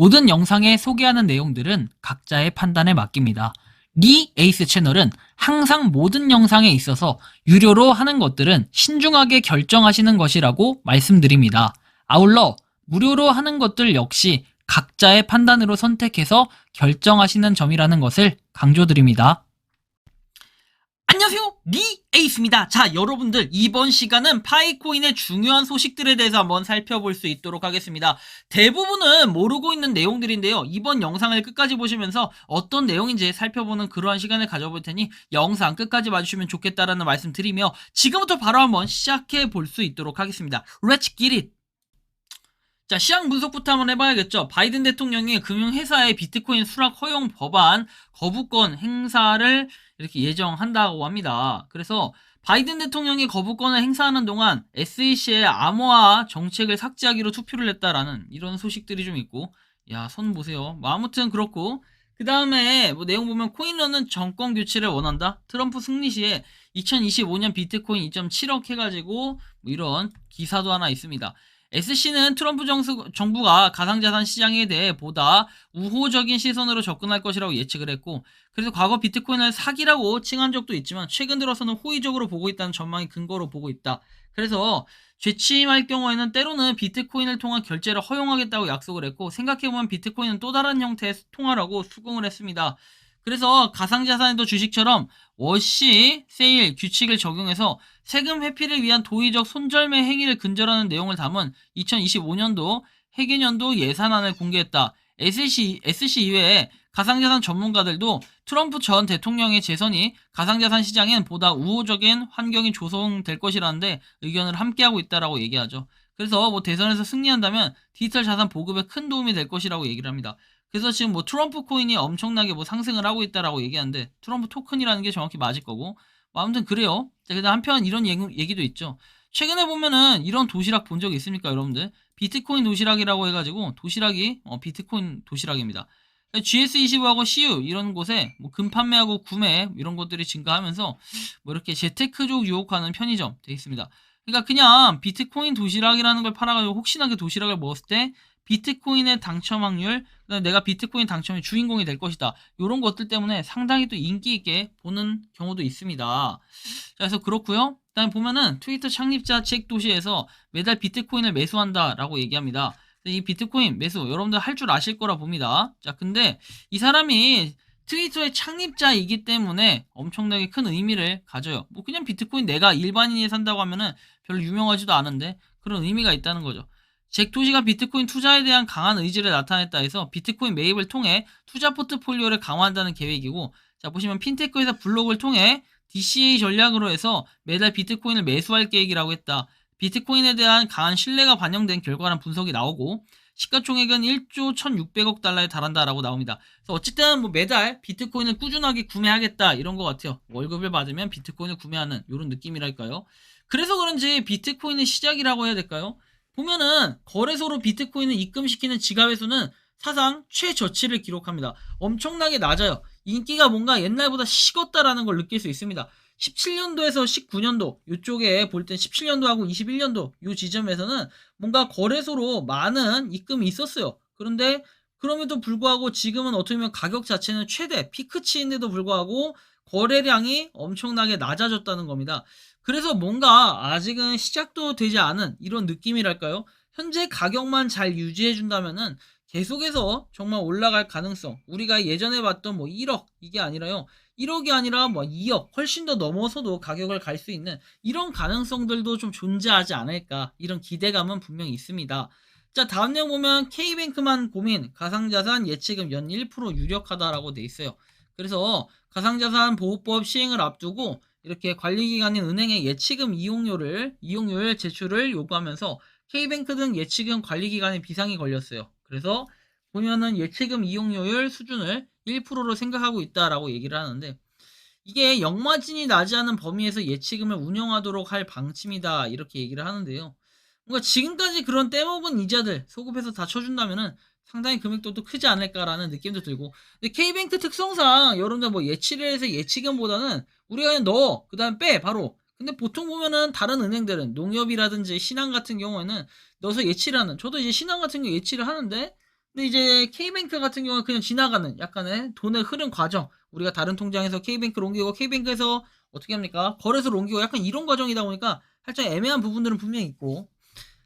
모든 영상에 소개하는 내용들은 각자의 판단에 맡깁니다. 리 에이스 채널은 항상 모든 영상에 있어서 유료로 하는 것들은 신중하게 결정하시는 것이라고 말씀드립니다. 아울러 무료로 하는 것들 역시 각자의 판단으로 선택해서 결정하시는 점이라는 것을 강조드립니다. 안녕하세요, 리 에이스입니다. 자, 여러분들 이번 시간은 파이코인의 중요한 소식들에 대해서 한번 살펴볼 수 있도록 하겠습니다. 대부분은 모르고 있는 내용들인데요, 이번 영상을 끝까지 보시면서 어떤 내용인지 살펴보는 그러한 시간을 가져볼 테니 영상 끝까지 봐주시면 좋겠다라는 말씀 드리며 지금부터 바로 한번 시작해 볼 수 있도록 하겠습니다. Let's get it! 자, 시장 분석부터 한번 해봐야겠죠. 바이든 대통령이 금융회사의 비트코인 수락 허용 법안 거부권 행사를 이렇게 예정한다고 합니다. 그래서 바이든 대통령이 거부권을 행사하는 동안 SEC의 암호화 정책을 삭제하기로 투표를 했다라는 이런 소식들이 좀 있고, 야, 손 보세요. 뭐 아무튼 그렇고, 그 다음에 뭐 내용 보면 코인러는 정권 교체를 원한다. 트럼프 승리 시에 2025년 비트코인 2.7억 해가지고 뭐 이런 기사도 하나 있습니다. SC는 트럼프 정부가 가상자산 시장에 대해 보다 우호적인 시선으로 접근할 것이라고 예측을 했고, 그래서 과거 비트코인을 사기라고 칭한 적도 있지만 최근 들어서는 호의적으로 보고 있다는 전망이 근거로 보고 있다. 그래서 재취임할 경우에는 때로는 비트코인을 통한 결제를 허용하겠다고 약속을 했고, 생각해보면 비트코인은 또 다른 형태의 통화라고 수긍을 했습니다. 그래서 가상자산에도 주식처럼 워시 세일 규칙을 적용해서 세금 회피를 위한 도의적 손절매 행위를 근절하는 내용을 담은 2025년도 해계년도 예산안을 공개했다. SC 이외에 가상자산 전문가들도 트럼프 전 대통령의 재선이 가상자산 시장엔 보다 우호적인 환경이 조성될 것이라는데 의견을 함께하고 있다라고 얘기하죠. 그래서 뭐 대선에서 승리한다면 디지털 자산 보급에 큰 도움이 될 것이라고 얘기를 합니다. 그래서 지금 뭐 트럼프 코인이 엄청나게 뭐 상승을 하고 있다라고 얘기하는데 트럼프 토큰이라는 게 정확히 맞을 거고, 뭐 아무튼 그래요. 자, 그다음 한편 이런 얘기도 있죠. 최근에 보면은 이런 도시락 본 적 있습니까, 여러분들? 비트코인 도시락이라고 해가지고 도시락이 비트코인 도시락입니다. GS25하고 CU 이런 곳에 뭐 금 판매하고 구매 이런 것들이 증가하면서 뭐 이렇게 재테크족 유혹하는 편의점 되어 있습니다. 그러니까 그냥 비트코인 도시락이라는 걸 팔아가지고 혹시나 그 도시락을 먹었을 때 비트코인의 당첨 확률, 그다음에 내가 비트코인 당첨의 주인공이 될 것이다, 이런 것들 때문에 상당히 또 인기 있게 보는 경우도 있습니다. 그래서 그렇고요. 그다음에 보면은 트위터 창립자 잭 도시에서 매달 비트코인을 매수한다라고 얘기합니다. 이 비트코인 매수 여러분들 할 줄 아실 거라 봅니다. 자, 근데 이 사람이 트위터의 창립자이기 때문에 엄청나게 큰 의미를 가져요. 뭐 그냥 비트코인 내가 일반인이 산다고 하면은 별로 유명하지도 않은데 그런 의미가 있다는 거죠. 잭 도시가 비트코인 투자에 대한 강한 의지를 나타냈다 해서 비트코인 매입을 통해 투자 포트폴리오를 강화한다는 계획이고, 자, 보시면 핀테크 회사 블록을 통해 DCA 전략으로 해서 매달 비트코인을 매수할 계획이라고 했다. 비트코인에 대한 강한 신뢰가 반영된 결과라는 분석이 나오고, 시가총액은 1조 1600억 달러에 달한다라고 나옵니다. 그래서 어쨌든 뭐 매달 비트코인을 꾸준하게 구매하겠다 이런 것 같아요. 월급을 받으면 비트코인을 구매하는 이런 느낌이랄까요. 그래서 그런지 비트코인의 시작이라고 해야 될까요? 보면은 거래소로 비트코인을 입금시키는 지갑의 수는 사상 최저치를 기록합니다. 엄청나게 낮아요. 인기가 뭔가 옛날보다 식었다라는 걸 느낄 수 있습니다. 17년도에서 19년도 이쪽에 볼 땐 17년도하고 21년도 이 지점에서는 뭔가 거래소로 많은 입금이 있었어요. 그런데 그럼에도 불구하고 지금은 어떻게 보면 가격 자체는 최대 피크치인데도 불구하고 거래량이 엄청나게 낮아졌다는 겁니다. 그래서 뭔가 아직은 시작도 되지 않은 이런 느낌이랄까요? 현재 가격만 잘 유지해 준다면은 계속해서 정말 올라갈 가능성, 우리가 예전에 봤던 뭐 1억 이게 아니라요, 1억이 아니라 뭐 2억 훨씬 더 넘어서도 가격을 갈 수 있는 이런 가능성들도 좀 존재하지 않을까, 이런 기대감은 분명히 있습니다. 자, 다음 내용 보면 K뱅크만 고민 가상자산 예치금 연 1% 유력하다라고 돼 있어요. 그래서 가상자산 보호법 시행을 앞두고 이렇게 관리기관인 은행의 예치금 이용료율 제출을 요구하면서 K뱅크 등 예치금 관리기관에 비상이 걸렸어요. 그래서 보면은 예치금 이용료율 수준을 1%로 생각하고 있다라고 얘기를 하는데, 이게 역마진이 나지 않은 범위에서 예치금을 운영하도록 할 방침이다 이렇게 얘기를 하는데요. 뭔가 지금까지 그런 떼먹은 이자들 소급해서 다 쳐준다면은 상당히 금액도 또 크지 않을까라는 느낌도 들고, 근데 K뱅크 특성상 여러분들 뭐 예치를 해서 예치금보다는 우리가 그냥 넣어 그 다음 빼 바로. 근데 보통 보면은 다른 은행들은 농협이라든지 신한 같은 경우에는 넣어서 예치를 하는, 저도 이제 신한 같은 경우 예치를 하는데 근데 이제 K뱅크 같은 경우는 그냥 지나가는 약간의 돈의 흐름 과정. 우리가 다른 통장에서 K뱅크로 옮기고 K뱅크에서 어떻게 합니까? 거래소로 옮기고 약간 이런 과정이다 보니까 살짝 애매한 부분들은 분명히 있고.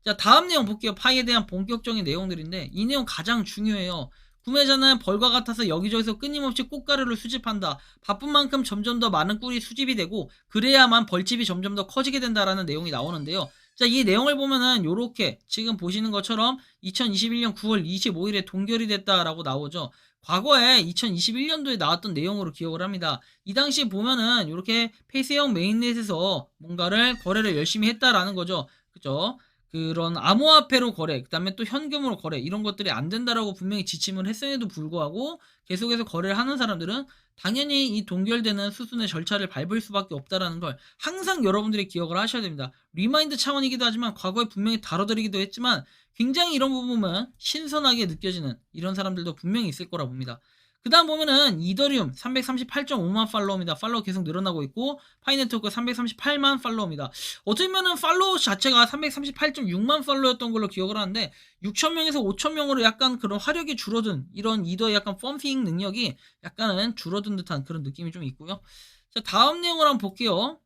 자, 다음 내용 볼게요. 파이에 대한 본격적인 내용들인데 이 내용 가장 중요해요. 구매자는 벌과 같아서 여기저기서 끊임없이 꽃가루를 수집한다. 바쁜 만큼 점점 더 많은 꿀이 수집이 되고 그래야만 벌집이 점점 더 커지게 된다라는 내용이 나오는데요. 자, 이 내용을 보면은 요렇게 지금 보시는 것처럼 2021년 9월 25일에 동결이 됐다라고 나오죠. 과거에 2021년도에 나왔던 내용으로 기억을 합니다. 이 당시 보면은 이렇게 폐쇄형 메인넷에서 뭔가를 거래를 열심히 했다라는 거죠. 그죠? 그런 암호화폐로 거래, 그 다음에 또 현금으로 거래, 이런 것들이 안 된다라고 분명히 지침을 했음에도 불구하고 계속해서 거래를 하는 사람들은 당연히 이 동결되는 수순의 절차를 밟을 수밖에 없다라는 걸 항상 여러분들이 기억을 하셔야 됩니다. 리마인드 차원이기도 하지만 과거에 분명히 다뤄드리기도 했지만 굉장히 이런 부분은 신선하게 느껴지는 이런 사람들도 분명히 있을 거라 봅니다. 그 다음 보면은 이더리움 338.5만 팔로워입니다. 팔로워 계속 늘어나고 있고 파이네트워크 338만 팔로워입니다. 어떻게 보면은 팔로워 자체가 338.6만 팔로워였던 걸로 기억을 하는데 6,000명에서 5,000명으로 약간 그런 화력이 줄어든 이런 이더의 약간 펌핑 능력이 약간은 줄어든 듯한 그런 느낌이 좀 있고요. 자, 다음 내용을 한번 볼게요.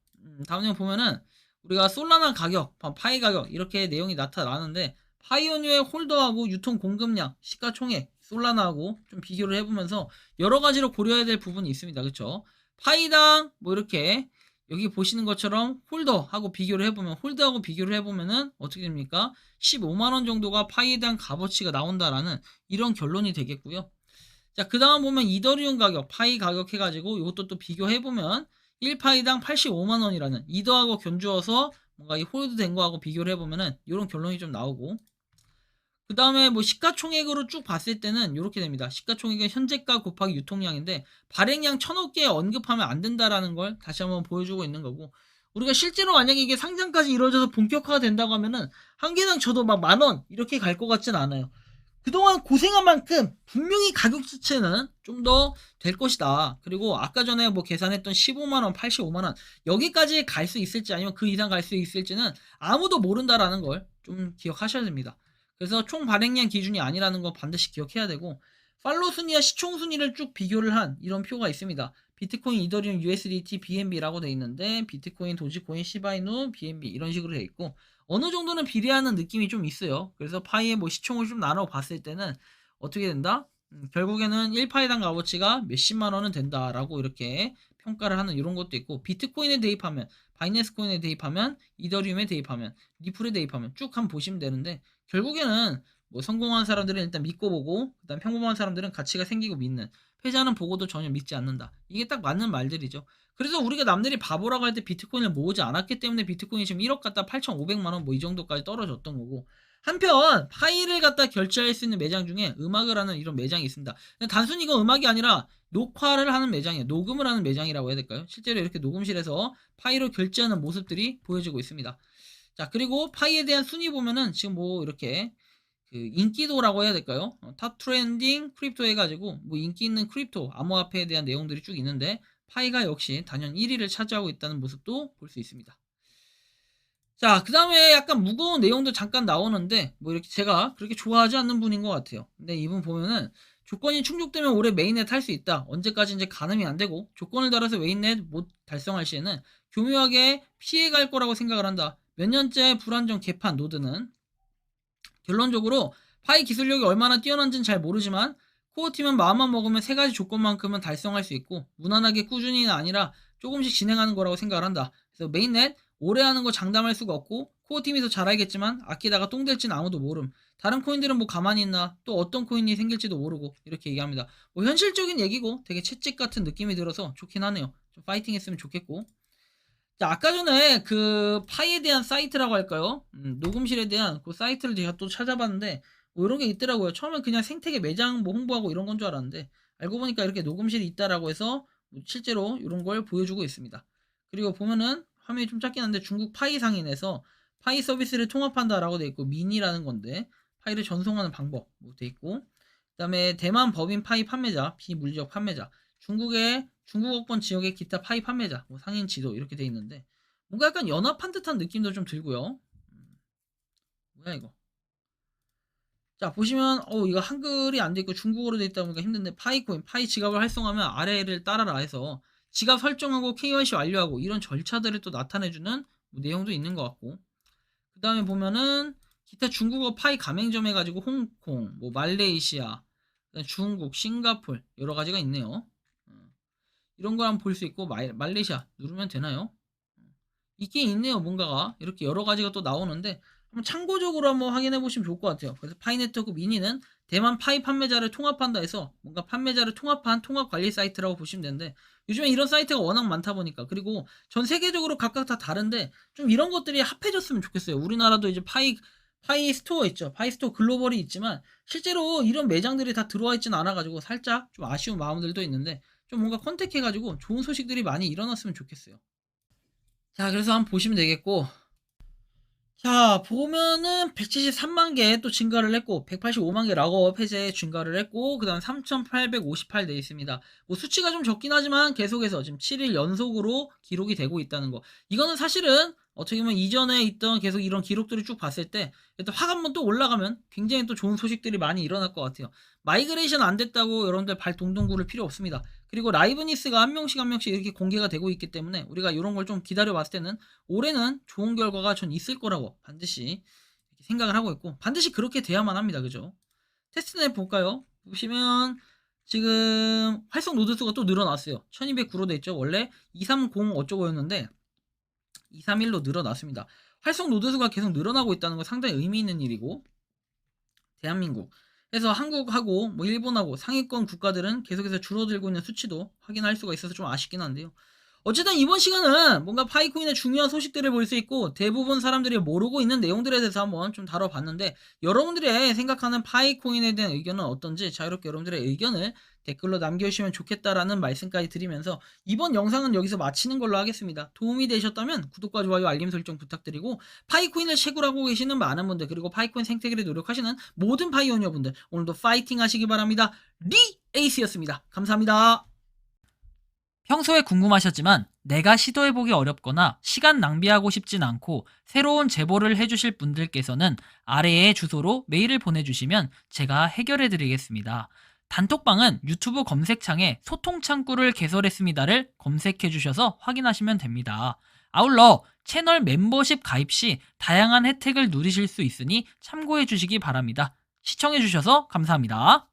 다음 내용 보면은 우리가 솔라나 가격, 파이 가격 이렇게 내용이 나타나는데 파이오니어의 홀더하고 유통 공급량, 시가총액, 솔라나하고 좀 비교를 해보면서 여러 가지로 고려해야 될 부분이 있습니다. 그쵸? 파이당 뭐 이렇게 여기 보시는 것처럼 홀더하고 비교를 해보면 홀더하고 비교를 해보면은 어떻게 됩니까? 15만원 정도가 파이에 대한 값어치가 나온다라는 이런 결론이 되겠고요. 자, 그 다음 보면 이더리움 가격, 파이 가격 해가지고 이것도 또 비교해보면 1파이당 85만원이라는 이더하고 견주어서 뭔가 이 홀드된 거하고 비교를 해보면은 이런 결론이 좀 나오고, 그 다음에 뭐 시가총액으로 쭉 봤을 때는 이렇게 됩니다. 시가총액은 현재가 곱하기 유통량인데 발행량 1,000억 개 언급하면 안 된다라는 걸 다시 한번 보여주고 있는 거고, 우리가 실제로 만약에 이게 상장까지 이루어져서 본격화가 된다고 하면은 한 개당 저도 막 10,000원 이렇게 갈 것 같진 않아요. 그동안 고생한 만큼 분명히 가격 자체는 좀 더 될 것이다. 그리고 아까 전에 뭐 계산했던 15만원, 85만원 여기까지 갈 수 있을지 아니면 그 이상 갈 수 있을지는 아무도 모른다라는 걸 좀 기억하셔야 됩니다. 그래서 총 발행량 기준이 아니라는 거 반드시 기억해야 되고, 팔로우 순위와 시총 순위를 쭉 비교를 한 이런 표가 있습니다. 비트코인, 이더리움, USDT, BNB라고 돼 있는데 비트코인, 도지코인, 시바이누, BNB 이런 식으로 돼 있고 어느 정도는 비례하는 느낌이 좀 있어요. 그래서 파이의 뭐 시총을 좀 나눠 봤을 때는 어떻게 된다? 결국에는 1파이당 값어치가 몇십만 원은 된다라고 이렇게 평가를 하는 이런 것도 있고, 비트코인에 대입하면, 바이낸스 코인에 대입하면, 이더리움에 대입하면, 리플에 대입하면 쭉 한번 보시면 되는데 결국에는 뭐 성공한 사람들은 일단 믿고 보고 그다음 평범한 사람들은 가치가 생기고 믿는, 패자는 보고도 전혀 믿지 않는다. 이게 딱 맞는 말들이죠. 그래서 우리가 남들이 바보라고 할 때 비트코인을 모으지 않았기 때문에 비트코인이 지금 1억 갖다 8,500만 원 뭐 이 정도까지 떨어졌던 거고, 한편 파일을 갖다 결제할 수 있는 매장 중에 음악을 하는 이런 매장이 있습니다. 단순히 이거 음악이 아니라 녹화를 하는 매장이에요. 녹음을 하는 매장이라고 해야 될까요? 실제로 이렇게 녹음실에서 파일을 결제하는 모습들이 보여지고 있습니다. 자, 그리고 파이에 대한 순위 보면은 지금 뭐 이렇게 그 인기도라고 해야 될까요? 탑 트렌딩 크립토 해가지고 뭐 인기 있는 크립토 암호화폐에 대한 내용들이 쭉 있는데 파이가 역시 단연 1위를 차지하고 있다는 모습도 볼 수 있습니다. 자, 그 다음에 약간 무거운 내용도 잠깐 나오는데 뭐 이렇게 제가 그렇게 좋아하지 않는 분인 것 같아요. 근데 이분 보면은 조건이 충족되면 올해 메인넷 할 수 있다. 언제까지 이제 가늠이 안 되고 조건을 달아서 메인넷 못 달성할 시에는 교묘하게 피해갈 거라고 생각을 한다. 몇 년째 불안정 개판 노드는 결론적으로 파이 기술력이 얼마나 뛰어난지는 잘 모르지만 코어팀은 마음만 먹으면 세 가지 조건만큼은 달성할 수 있고 무난하게 꾸준히는 아니라 조금씩 진행하는 거라고 생각을 한다. 그래서 메인넷 오래 하는 거 장담할 수가 없고 코어팀이 더 잘 알겠지만 아끼다가 똥 될지는 아무도 모름. 다른 코인들은 뭐 가만히 있나 또 어떤 코인이 생길지도 모르고 이렇게 얘기합니다. 뭐 현실적인 얘기고 되게 채찍 같은 느낌이 들어서 좋긴 하네요. 좀 파이팅 했으면 좋겠고. 자, 아까 전에 그 파이에 대한 사이트라고 할까요? 녹음실에 대한 그 사이트를 제가 또 찾아봤는데 뭐 이런 게 있더라고요. 처음엔 그냥 생태계 매장 뭐 홍보하고 이런 건 줄 알았는데 알고 보니까 이렇게 녹음실이 있다라고 해서 뭐 실제로 이런 걸 보여주고 있습니다. 그리고 보면은 화면이 좀 작긴 한데 중국 파이 상인에서 파이 서비스를 통합한다라고 돼 있고 미니라는 건데 파이를 전송하는 방법 뭐 돼 있고, 그다음에 대만 법인 파이 판매자, 비물리적 판매자, 중국의 중국어권 지역의 기타 파이 판매자, 뭐 상인 지도 이렇게 돼 있는데 뭔가 약간 연합한 듯한 느낌도 좀 들고요. 뭐야 이거? 자, 보시면 이거 한글이 안 돼 있고 중국어로 돼 있다 보니까 힘든데 파이코인, 파이 지갑을 활성화하면 아래를 따라라 해서 지갑 설정하고 KYC 완료하고 이런 절차들을 또 나타내주는 뭐 내용도 있는 것 같고, 그 다음에 보면은 기타 중국어 파이 가맹점 해가지고 홍콩, 뭐 말레이시아, 그다음에 중국, 싱가폴 여러 가지가 있네요. 이런 걸 한번 볼 수 있고, 말레이시아 누르면 되나요? 있긴 있네요. 뭔가가 이렇게 여러 가지가 또 나오는데 한번 참고적으로 한번 확인해 보시면 좋을 것 같아요. 그래서 파이네트워크 미니는 대만 파이 판매자를 통합한다 해서 뭔가 판매자를 통합한 통합 관리 사이트라고 보시면 되는데, 요즘에 이런 사이트가 워낙 많다 보니까, 그리고 전 세계적으로 각각 다 다른데 좀 이런 것들이 합해졌으면 좋겠어요. 우리나라도 이제 파이 스토어 있죠. 파이 스토어 글로벌이 있지만 실제로 이런 매장들이 다 들어와 있지는 않아가지고 살짝 좀 아쉬운 마음들도 있는데, 좀 뭔가 컨택해가지고 좋은 소식들이 많이 일어났으면 좋겠어요. 자, 그래서 한번 보시면 되겠고, 자, 보면은 173만 개 또 증가를 했고, 185만 개 락업 해제 증가를 했고, 그 다음 3,858 돼 있습니다. 뭐 수치가 좀 적긴 하지만 계속해서 지금 7일 연속으로 기록이 되고 있다는 거. 이거는 사실은 어떻게 보면 이전에 있던 계속 이런 기록들을 쭉 봤을 때 또 화감만 또 올라가면 굉장히 또 좋은 소식들이 많이 일어날 것 같아요. 마이그레이션 안 됐다고 여러분들 발 동동 구를 필요 없습니다. 그리고 라이브니스가 한 명씩 한 명씩 이렇게 공개가 되고 있기 때문에 우리가 이런 걸 좀 기다려 봤을 때는 올해는 좋은 결과가 전 있을 거라고 반드시 생각을 하고 있고, 반드시 그렇게 돼야만 합니다. 그죠? 테스트넷 볼까요? 보시면 지금 활성 노드 수가 또 늘어났어요. 1209로 돼 있죠. 원래 230 어쩌고였는데 231로 늘어났습니다. 활성 노드 수가 계속 늘어나고 있다는 건 상당히 의미 있는 일이고, 대한민국 그래서 한국하고 뭐 일본하고 상위권 국가들은 계속해서 줄어들고 있는 수치도 확인할 수가 있어서 좀 아쉽긴 한데요. 어쨌든 이번 시간은 뭔가 파이코인의 중요한 소식들을 볼 수 있고 대부분 사람들이 모르고 있는 내용들에 대해서 한번 좀 다뤄봤는데, 여러분들의 생각하는 파이코인에 대한 의견은 어떤지 자유롭게 여러분들의 의견을 댓글로 남겨주시면 좋겠다라는 말씀까지 드리면서 이번 영상은 여기서 마치는 걸로 하겠습니다. 도움이 되셨다면 구독과 좋아요, 알림 설정 부탁드리고, 파이코인을 채굴하고 계시는 많은 분들, 그리고 파이코인 생태계를 노력하시는 모든 파이오니어분들 오늘도 파이팅 하시기 바랍니다. 리 에이스였습니다. 감사합니다. 평소에 궁금하셨지만 내가 시도해보기 어렵거나 시간 낭비하고 싶진 않고 새로운 제보를 해주실 분들께서는 아래의 주소로 메일을 보내주시면 제가 해결해드리겠습니다. 단톡방은 유튜브 검색창에 소통창구를 개설했습니다를 검색해주셔서 확인하시면 됩니다. 아울러 채널 멤버십 가입 시 다양한 혜택을 누리실 수 있으니 참고해주시기 바랍니다. 시청해주셔서 감사합니다.